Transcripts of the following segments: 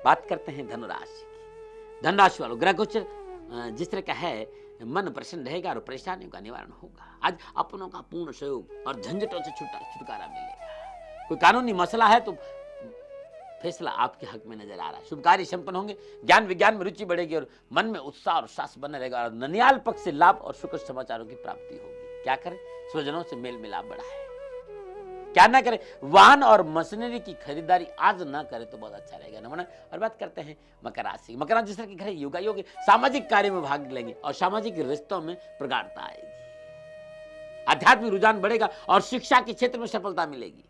बात करते हैं धनुराशि की। धनुराशि वालों, ग्रह गोचर जिस तरह का है, मन प्रसन्न रहेगा और परेशानियों का निवारण होगा। आज अपनों का पूर्ण सहयोग और झंझटों से छुटकारा मिलेगा। कोई कानूनी मसला है तो फैसला आपके हक में नजर आ रहा है। शुभ कार्य संपन्न होंगे, ज्ञान विज्ञान में रुचि बढ़ेगी और मन में उत्साह और साहस बना रहेगा और ननियाल पक्ष से लाभ और सुखद समाचारों की प्राप्ति होगी। क्या करें? स्वजनों से मेल मिलाप बढ़ाए। क्या ना करें? वाहन और मशीनरी की खरीदारी आज ना करें तो बहुत अच्छा रहेगा। नमन। और बात करते हैं मकर राशि। मकर राशि जिस तरह के घर योगा योगी सामाजिक कार्य में भाग लेंगे और सामाजिक रिश्तों में प्रगाढ़ता आएगी। आध्यात्मिक रुझान बढ़ेगा और शिक्षा के क्षेत्र में सफलता मिलेगी।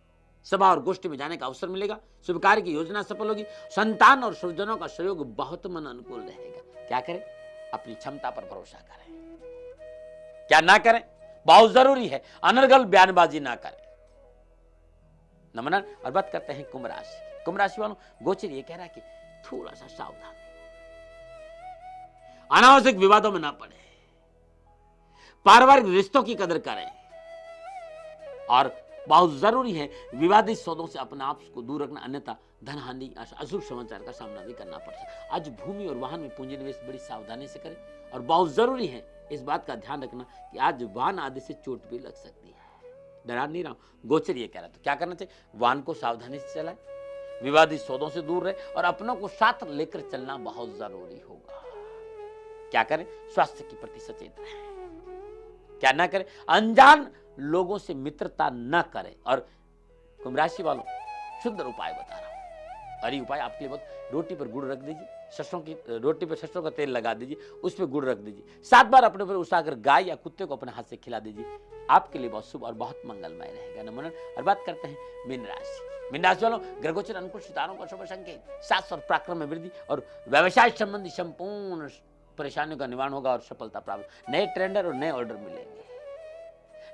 सभा और गोष्ठी में जाने का अवसर मिलेगा। शुभ कार्य की योजना सफल होगी। संतान और स्वजनों का सहयोग बहुत मन अनुकूल रहेगा। क्या करें? अपनी क्षमता पर भरोसा करें। क्या ना करें? बहुत जरूरी है अनर्गल बयानबाजी ना करें। नमन। और बात करते हैं कुंभ राशि। कुंभ राशि वालों, गोचर ये कह रहा है कि थोड़ा सा सावधान, अनावश्यक विवादों में ना पड़े, पारिवारिक रिश्तों की कदर करें और बहुत जरूरी है विवादित सौदों से अपने आप को दूर रखना, अन्यथा धन हानि अशुभ समाचार का सामना भी करना पड़ सकता है। आज भूमि और वाहन में पूंजी निवेश बड़ी सावधानी से करें और बहुत जरूरी है इस बात का ध्यान रखना कि आज वाहन आदि से चोट भी लग सकती है। डरा नहीं रहा हूं, गोचर ये कह रहा है। तो क्या करना चाहिए? वाहन को सावधानी से चलाएं, विवादित सौदों से दूर रहे और अपनों को साथ लेकर चलना बहुत जरूरी होगा। क्या करें? स्वास्थ्य के प्रति सचेत रहें। क्या ना करें? अनजान लोगों से मित्रता न करें। और कुंभ राशि वालों, सुंदर उपाय बता रहा हूं और ये उपाय आपके लिए बहुत, रोटी पर गुड़ रख दीजिए, सरसों की रोटी पर सरसों का तेल लगा दीजिए, उस पर गुड़ रख दीजिए, 7 बार अपने ऊपर उछाकर गाय या कुत्ते को अपने हाथ से खिला दीजिए। आपके लिए बहुत शुभ और बहुत मंगलमय रहेगा। नमन। और बात करते हैं मीन राशि। मीन राशि वालों, ग्रह गोचर अनुकूल सितारों का शुभ संकेत, साहस और पराक्रम में वृद्धि और व्यवसाय संबंधी संपूर्ण परेशानियों का निवारण होगा और सफलता प्राप्त। नए टेंडर और नए ऑर्डर मिलेंगे,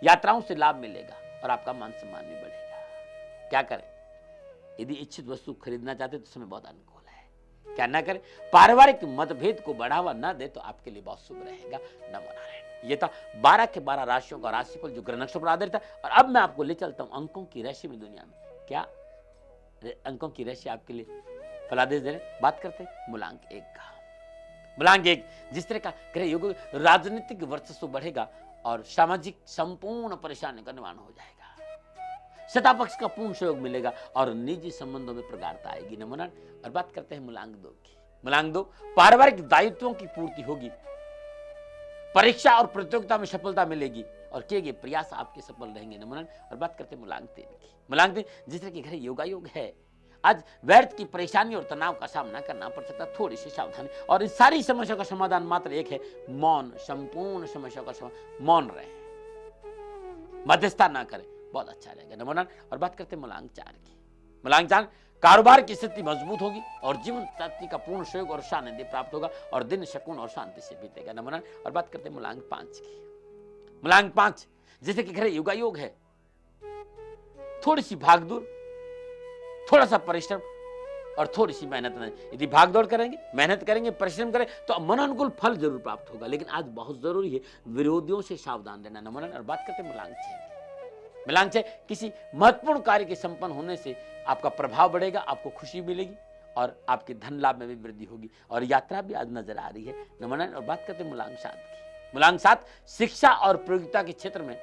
यात्राओं से लाभ मिलेगा और आपका मान सम्मान भी बढ़ेगा। क्या करें? यदि इच्छित वस्तु खरीदना चाहते तो समय बहुत अनुकूल है। क्या ना करें? पारिवारिक मतभेद को बढ़ावा न दे तो आपके लिए बहुत शुभ रहेगा। नमो नारायण। ये था 12 के 12 राशियों का राशिफल जो ग्रह नक्षत्र पर आधारित था। और अब मैं आपको ले चलता हूं अंकों की राशि में दुनिया में। क्या अंकों की राशि आपके लिए फलादेश दे रहे? बात करते हैं मूलांक 1 का। मूलांक 1 जिस तरह का ग्रह योग, राजनीतिक वर्चस्व बढ़ेगा और सामाजिक संपूर्ण परेशानियों का निवारण हो जाएगा। सत्ता पक्ष का पूर्ण सहयोग मिलेगा और निजी संबंधों में प्रगाढ़ता आएगी। नमन। और बात करते हैं मूलांक 2 की। मूलांक 2 पारिवारिक दायित्वों की पूर्ति होगी, परीक्षा और प्रतियोगिता में सफलता मिलेगी और किए गए प्रयास आपके सफल रहेंगे। नमन। और बात करते हैं मूलांक 3 की। मूलांक 3 जिस तरह के घर योगा योग है, आज व्यर्थ की परेशानी और तनाव का सामना करना पड़ सकता, थोड़ी सी सावधानी। और इस सारी समस्या का समाधान मात्र एक है, मौन। संपूर्ण समस्या का मौन रहे, मध्यस्थता ना करें, बहुत अच्छा रहेगा। नमन। और बात करते हैं मूलांक 4 की। मूलांक 4 कारोबार की स्थिति मजबूत होगी और जीवन साथी का पूर्ण सहयोग और सानिध्य प्राप्त होगा और दिन सुकून और शांति से बीतेगा। नमन। और बात करते हैं मूलांक 5 की। मूलांक 5 जैसे कि घर योगा योग है, थोड़ी सी भागदौड़, थोड़ा सा परिश्रम और थोड़ी सी मेहनत नहीं। यदि भागदौड़ करेंगे, मेहनत करेंगे, परिश्रम करें तो मन अनुकूल फल जरूर प्राप्त होगा। लेकिन आज बहुत जरूरी है विरोधियों से सावधान रहना। नमन। और बात करते हैं मूलांक 6 की। मूलांक 6 किसी महत्वपूर्ण कार्य के संपन्न होने से आपका प्रभाव बढ़ेगा, आपको खुशी मिलेगी और आपके धन लाभ में भी वृद्धि होगी और यात्रा भी आज नजर आ रही है। नमन। और बात करते हैं मूलांक 7 की। मूलांक 7 शिक्षा और प्रतियोगिता के क्षेत्र में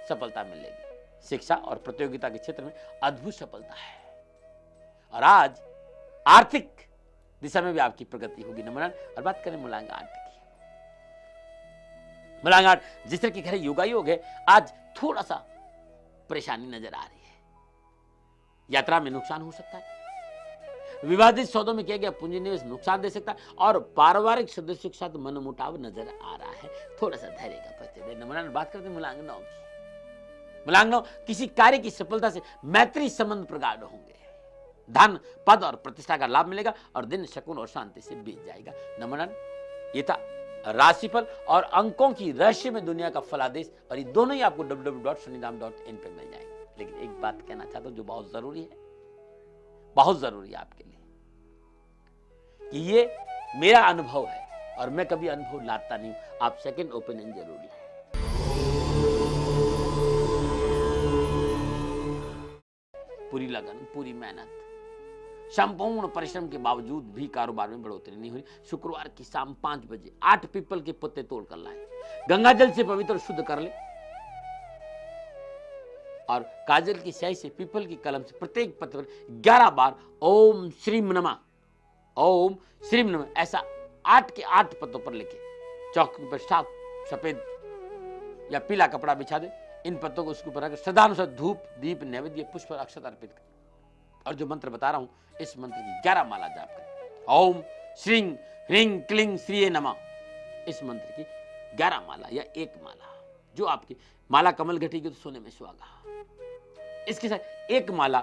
सफलता मिलेगी। शिक्षा और प्रतियोगिता के क्षेत्र में अद्भुत सफलता है और आज आर्थिक दिशा में भी आपकी प्रगति होगी। नमन। और बात करें मूलांक 8 की। मूलांक 8 जिस तरह की घर योगा योग है, आज थोड़ा सा परेशानी नजर आ रही है, यात्रा में नुकसान हो सकता है, विवादित सौदों में किया गया पूंजी निवेश नुकसान दे सकता है और पारिवारिक सदस्यों के साथ मनमुटाव नजर आ रहा है, थोड़ा सा धैर्य का परिचय दे। नमन। बात करते हैं मूलांक 9 की। मूलांक 9 किसी कार्य की सफलता से मैत्री संबंध प्रगाढ़ होंगे, धन पद और प्रतिष्ठा का लाभ मिलेगा और दिन सुकून और शांति से बीत जाएगा। नमन। ये था राशिफल और अंकों की रहस्य में दुनिया का फलादेश और ये दोनों ही आपको www.sunidam.in पे मिल जाएंगे। लेकिन एक बात कहना चाहता हूं जो बहुत जरूरी है, बहुत जरूरी है आपके लिए, कि ये मेरा अनुभव है और मैं कभी अनुभव लाता नहीं हूं, आप सेकंड ओपिनियन जरूरी है। पूरी लगन, पूरी मेहनत, संपूर्ण परिश्रम के बावजूद भी कारोबार में बढ़ोतरी नहीं हुई। शुक्रवार की शाम 5 बजे 8 पीपल के पत्ते तोड़ कर लाए, गंगा जल से पवित्र और शुद्ध कर ले और काजल की स्याही से पीपल की कलम से प्रत्येक पत्र पर 11 बार ओम श्रीम नमः, ओम श्रीम नमः ऐसा 8 के 8 पत्तों पर लिखे चौकी पर साफ सफेद या पीला कपड़ा बिछा दे। इन पत्तों को उसके ऊपर रखकर श्रद्धानुसार धूप दीप नैवेद्य पुष्प और अक्षत अर्पित कर और जो मंत्र बता रहा हूं इस मंत्र की 11 माला जाप कर। ओम श्रीं ह्रीं क्लीं श्रीये नमः, इस मंत्र की 11 माला या एक माला, जो आपकी माला कमल घटेगी तो सोने में सुहागा। इसके साथ एक माला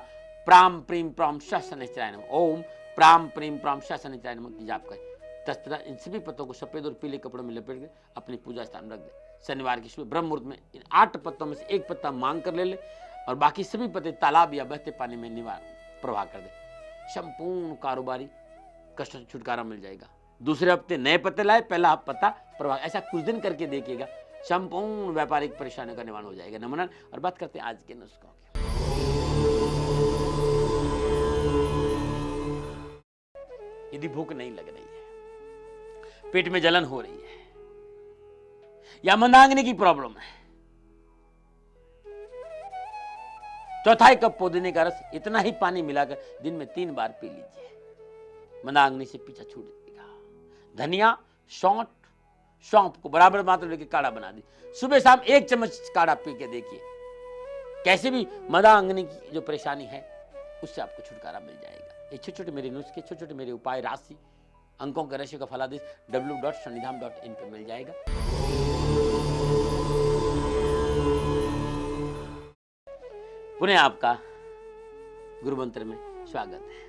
प्राम प्रीम प्राम शनिचराय नमः, ओम प्राम प्रीम प्राम शनिचराय नमः की जाप करें। तत्पश्चात इन सभी पत्तों को सफेद और पीले कपड़ों में लपेट कर अपनी पूजा स्थान में रख दे। शनिवार की सुबह ब्रह्म मुहूर्त में इन 8 पत्तों में से एक पत्ता मांग कर ले ले और बाकी सभी पत्ते तालाब या बहते पानी में निवार प्रवाह कर दे। संपूर्ण कारोबारी कष्ट से छुटकारा मिल जाएगा। दूसरे हफ्ते नए पत्ते लाए, पहला पत्ता प्रवाह, ऐसा कुछ दिन करके देखिएगा, संपूर्ण व्यापारिक परेशानियों का निवारण हो जाएगा। नमन। और बात करते हैं आज के नुस्खों की। यदि भूख नहीं लग रही है, पेट में जलन हो रही है या मंदाग्नि की प्रॉब्लम है, चौथाई कप पुदीने का रस इतना ही पानी मिलाकर दिन में 3 बार पी लीजिए, मंदाग्नि से पीछा छूट जाएगा। धनिया सौंफ को बराबर मात्रा में काढ़ा बना दी, सुबह शाम 1 चम्मच काढ़ा पी के देखिए, कैसे भी मंदाग्नि की जो परेशानी है उससे आपको छुटकारा मिल जाएगा। ये छोटे छोटे मेरे नुस्खे, छोटे छोटे मेरे उपाय, राशि अंकों के राशि का फलादेश www.shanidham.in पे मिल जाएगा। पुनः आपका गुरु मंत्र में स्वागत है।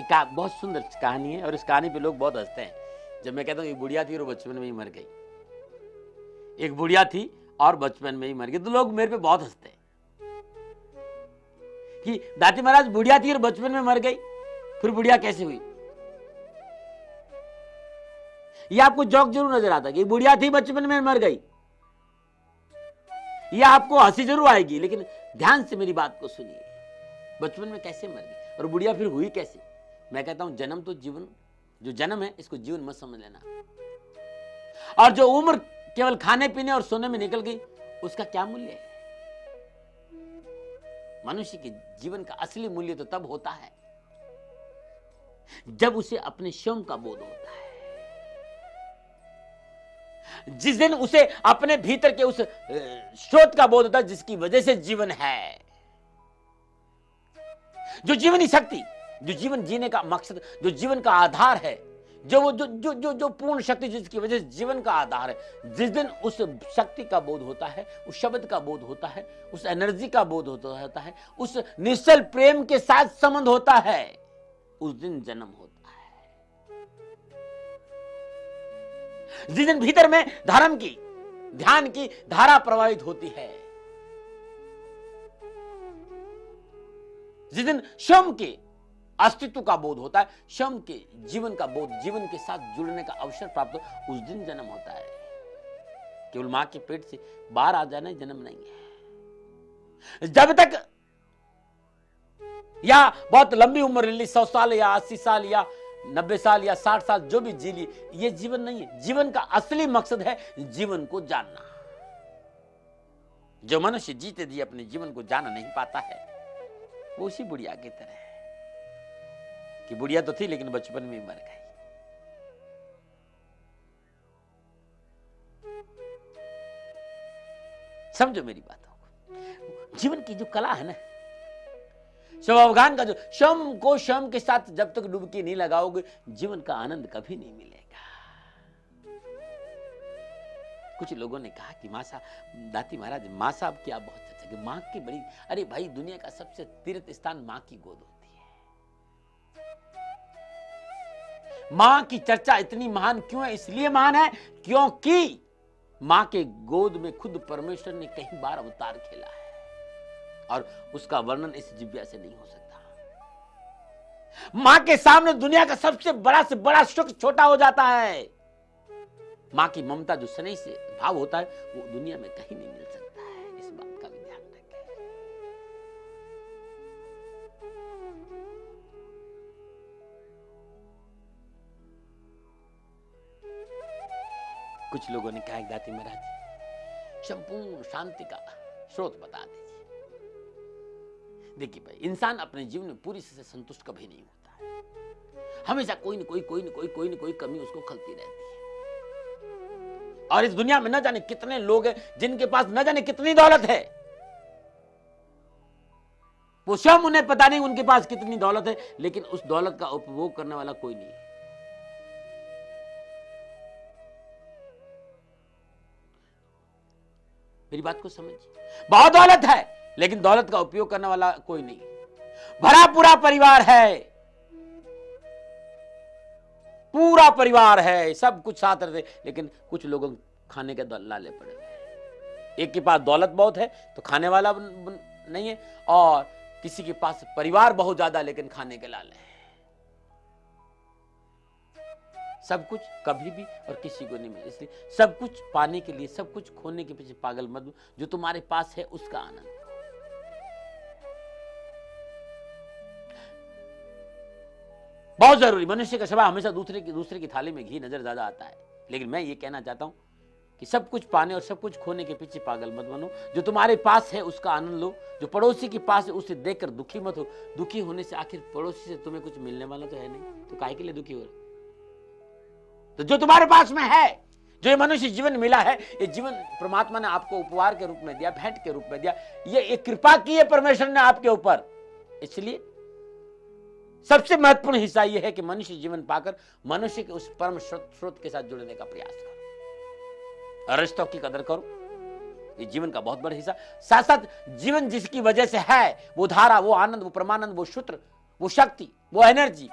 एक बहुत सुंदर कहानी है और इस कहानी पे लोग बहुत हंसते हैं। जब मैं कहता हूँ एक बुढ़िया थी और बचपन में ही मर गई, एक बुढ़िया थी और बचपन में ही मर गई, तो लोग मेरे पे बहुत हंसते हैं कि दाती महाराज बुढ़िया थी और बचपन में मर गई, फिर बुढ़िया कैसे हुई? ये आपको जोक जरूर नजर आता है कि बुढ़िया थी बचपन में मर गई, ये आपको हंसी जरूर आएगी, लेकिन ध्यान से मेरी बात को सुनिए। बचपन में कैसे मर गई और बुढ़िया फिर हुई कैसे? मैं कहता हूं जन्म तो जीवन, जो जन्म है इसको जीवन मत समझ लेना, और जो उम्र केवल खाने पीने और सोने में निकल गई उसका क्या मूल्य है? मनुष्य के जीवन का असली मूल्य तो तब होता है जब उसे अपने स्वयं का बोध होता है, जिस दिन उसे अपने भीतर के उस स्रोत का बोध होता है जिसकी वजह से जीवन है, जो जीवनी शक्ति, जो जीवन जीने का मकसद, जो जीवन का आधार है, जो पूर्ण शक्ति जिसकी वजह से जीवन का आधार है, जिस दिन उस शक्ति का बोध होता है, उस शब्द का बोध होता है, उस एनर्जी का बोध होता है, उस निश्चल प्रेम के साथ संबंध होता है, उस दिन जन्म होता है। जिस दिन भीतर में धर्म की, ध्यान की धारा प्रवाहित होती है, जिस दिन स्वयं के अस्तित्व का बोध होता है, स्वयं के जीवन का बोध, जीवन के साथ जुड़ने का अवसर प्राप्त हो, उस दिन जन्म होता है। केवल मां के पेट से बाहर आ जाना जन्म नहीं है। जब तक या बहुत लंबी उम्र ले ली, 100 साल या 80 साल या 90 साल या 60 साल जो भी जी ली, ये जीवन नहीं है। जीवन का असली मकसद है जीवन को जानना। जो मनुष्य जीते दिए अपने जीवन को जाना नहीं पाता है, वो उसी बुढ़िया की तरह है कि बुढ़िया तो थी लेकिन बचपन में मर गई। समझो मेरी बातों को। जीवन की जो कला है ना, स्वावगान का जो स्वयं को स्वयं के साथ जब तक डुबकी नहीं लगाओगे, जीवन का आनंद कभी नहीं मिलेगा। कुछ लोगों ने कहा कि मां साहब, दाती महाराज मां साहब की आप बहुत चर्चा की, मां की बड़ी, अरे भाई दुनिया का सबसे तीर्थ स्थान मां की गोद होती है। मां की चर्चा इतनी महान क्यों है? इसलिए महान है क्योंकि मां के गोद में खुद परमेश्वर ने कई बार अवतार खेला है और उसका वर्णन इस जिव्या से नहीं हो सकता। मां के सामने दुनिया का सबसे बड़ा से बड़ा सुख छोटा हो जाता है। मां की ममता जो स्नेह से भाव होता है वो दुनिया में कहीं नहीं मिल सकता है। इस बात का भी ध्यान रखें। कुछ लोगों ने कहा दाती महाराज संपूर्ण शांति का स्रोत बता दीजिए। देखिए भाई, इंसान अपने जीवन में पूरी से संतुष्ट कभी नहीं होता है। हमेशा कोई न कोई कमी उसको खलती रहती है। और इस दुनिया में न जाने कितने लोग हैं जिनके पास न जाने कितनी दौलत है, वो स्वयं उन्हें पता नहीं उनके पास कितनी दौलत है, लेकिन उस दौलत का उपभोग करने वाला कोई नहीं है। मेरी बात को समझिए, बहुत दौलत है लेकिन दौलत का उपयोग करने वाला कोई नहीं। भरा पूरा परिवार है, पूरा परिवार है, सब कुछ साथ रहते, लेकिन कुछ लोगों खाने के लाले पड़े हुए। एक के पास दौलत बहुत है तो खाने वाला नहीं है, और किसी के पास परिवार बहुत ज्यादा लेकिन खाने के लाले हैं। सब कुछ कभी भी और किसी को नहीं मिले, इसलिए सब कुछ पाने के लिए, सब कुछ खोने के पीछे पागल मत बनो। जो तुम्हारे पास है उसका आनंद। बहुत जरूरी, मनुष्य का स्वभाव हमेशा दूसरे की थाली में घी नजर ज्यादा आता है। लेकिन मैं ये कहना चाहता हूं कि सब कुछ पाने और सब कुछ खोने के पीछे पागल मत बनो। जो तुम्हारे पास है उसका आनंद लो। जो पड़ोसी के पास है उसे देखकर दुखी मत हो। दुखी होने से आखिर पड़ोसी से तुम्हें कुछ मिलने वाला तो है नहीं, तो काहे के लिए दुखी हो रहे? तो जो तुम्हारे पास में है, जो ये मनुष्य जीवन मिला है, ये जीवन परमात्मा ने आपको उपहार के रूप में दिया, भेंट के रूप में दिया। ये एक कृपा की है परमेश्वर ने आपके ऊपर। इसलिए सबसे महत्वपूर्ण हिस्सा यह है कि मनुष्य जीवन पाकर मनुष्य के उस परम स्रोत के साथ जुड़ने का प्रयास करो, रिश्तों की कदर करो। ये जीवन का बहुत बड़ा हिस्सा। साथ साथ जीवन जिसकी वजह से है, वो धारा, वो आनंद, वो परमानंद, वो सूत्र, वो शक्ति, वो एनर्जी,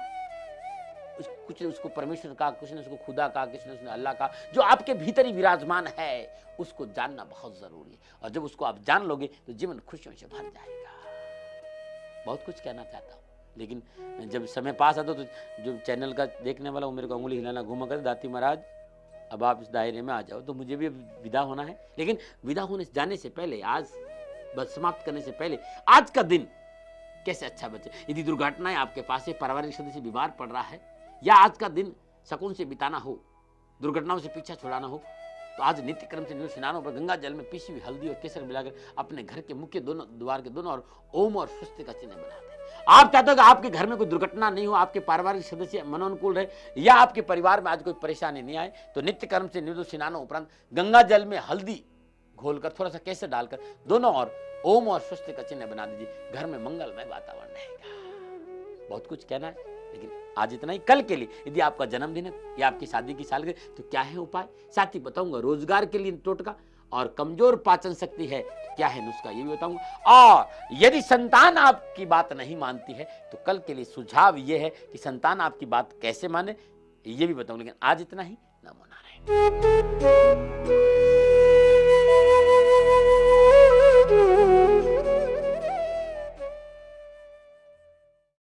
कुछ ने उसको परमेश्वर कहा, कुछ ने उसको खुदा कहा, किसी ने उसने अल्लाह कहा, जो आपके भीतर ही विराजमान है, उसको जानना बहुत जरूरी है। और जब उसको आप जान लोगे तो जीवन खुशियों से भर जाएगा। बहुत कुछ कहना चाहता हूं, लेकिन जब समय पास आता तो जो चैनल का देखने वाला वो मेरे को अंगुली हिलाना घूमा कर, दाती महाराज अब आप इस दायरे में आ जाओ। तो मुझे भी विदा होना है, लेकिन विदा होने जाने से पहले, आज बस समाप्त करने से पहले, आज का दिन कैसे अच्छा बचे। यदि दुर्घटनाएं आपके पास है, पारिवारिक सदस्य बीमार पड़ रहा है, या आज का दिन सुकून से बिताना हो, दुर्घटनाओं से पीछा छुड़ाना हो, तो आज नित्य क्रम से स्नानों पर गंगा जल में पीसी हुई हल्दी और केसर मिलाकर अपने घर के मुख्य दोनों द्वार के दोनों और ओम और स्वस्ति का चिन्ह बना दें। आप चाहते हो कि आपके घर में कोई दुर्घटना नहीं हो, आपके पारिवारिक सदस्य मनोनुकूल रहे, या आपके परिवार में आज कोई परेशानी नहीं आए, तो नित्य कर्म से निर्दोष स्नानों उपरांत गंगा जल में हल्दी घोलकर थोड़ा सा केसर डालकर दोनों और ओम और स्वस्ति का चिन्ह बना दीजिए। घर में मंगलमय वातावरण रहेगा। बहुत कुछ कहना है, लेकिन आज इतना ही। कल के लिए यदि आपका जन्मदिन है या आपकी शादी की सालगिरह, तो क्या है उपाय, साथ ही बताऊंगा। रोजगार के लिए टोटका, और कमजोर पाचन शक्ति है तो क्या है नुस्खा, ये भी बताऊंगा। और यदि संतान आपकी बात नहीं मानती है तो कल के लिए सुझाव ये है कि संतान आपकी बात कैसे माने, ये भी बताऊंगा। लेकिन आज इतना ही। नमो नारायण।